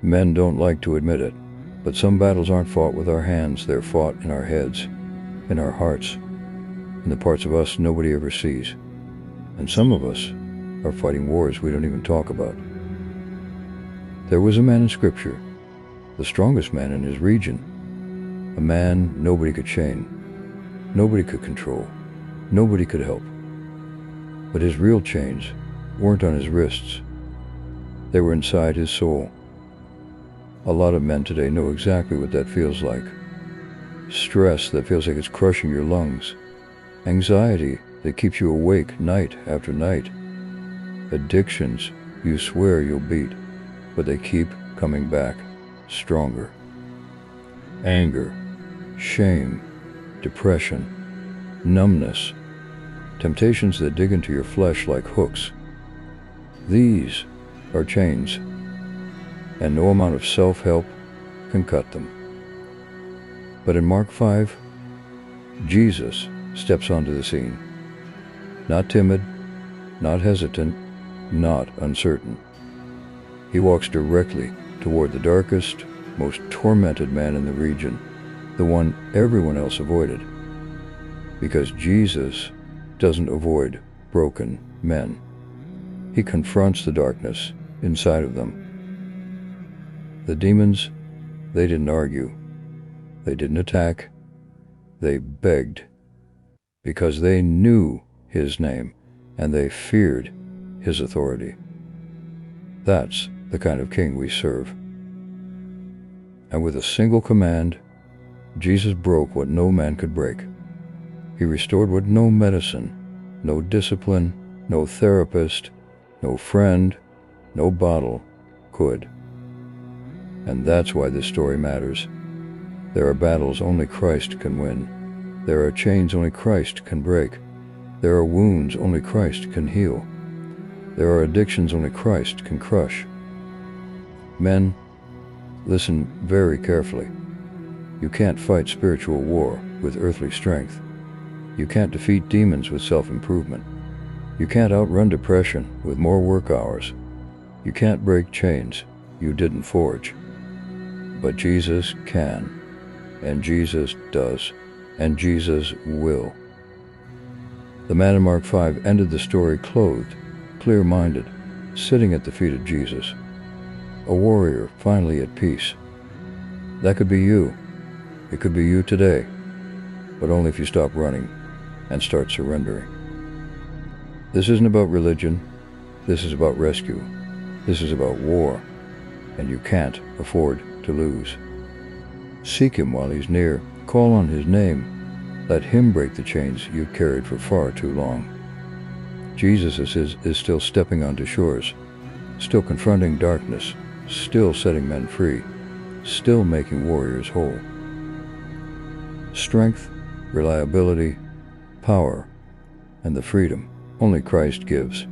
Men don't like to admit it, but some battles aren't fought with our hands, they're fought in our heads, in our hearts, in the parts of us nobody ever sees. And some of us are fighting wars we don't even talk about. There was a man in Scripture, the strongest man in his region, a man nobody could chain, nobody could control, nobody could help. But his real chains weren't on his wrists, they were inside his soul. A lot of men today know exactly what that feels like. Stress that feels like it's crushing your lungs. Anxiety that keeps you awake night after night. Addictions you swear you'll beat, but they keep coming back, stronger. Anger, shame, depression, numbness, temptations that dig into your flesh like hooks. These are chains, and no amount of self-help can cut them. But in Mark 5, Jesus steps onto the scene. Not timid, not hesitant, not uncertain. He walks directly toward the darkest, most tormented man in the region, the one everyone else avoided. Because Jesus doesn't avoid broken men. He confronts the darkness inside of them. The demons, they didn't argue. They didn't attack. They begged. Because they knew his name and they feared his authority. That's the kind of king we serve. And with a single command, Jesus broke what no man could break. He restored what no medicine, no discipline, no therapist, no friend, no bottle could. And that's why this story matters. There are battles only Christ can win. There are chains only Christ can break. There are wounds only Christ can heal. There are addictions only Christ can crush. Men, listen very carefully. You can't fight spiritual war with earthly strength. You can't defeat demons with self-improvement. You can't outrun depression with more work hours. You can't break chains you didn't forge. But Jesus can, and Jesus does, and Jesus will. The man in Mark 5 ended the story clothed, clear-minded, sitting at the feet of Jesus. A warrior finally at peace. That could be you. It could be you today, but only if you stop running and start surrendering. This isn't about religion. This is about rescue. This is about war, and you can't afford to lose. Seek him while he's near. Call on his name. Let him break the chains you've carried for far too long. Jesus is still stepping onto shores, still confronting darkness, still setting men free, still making warriors whole. Strength, reliability, power, and the freedom only Christ gives.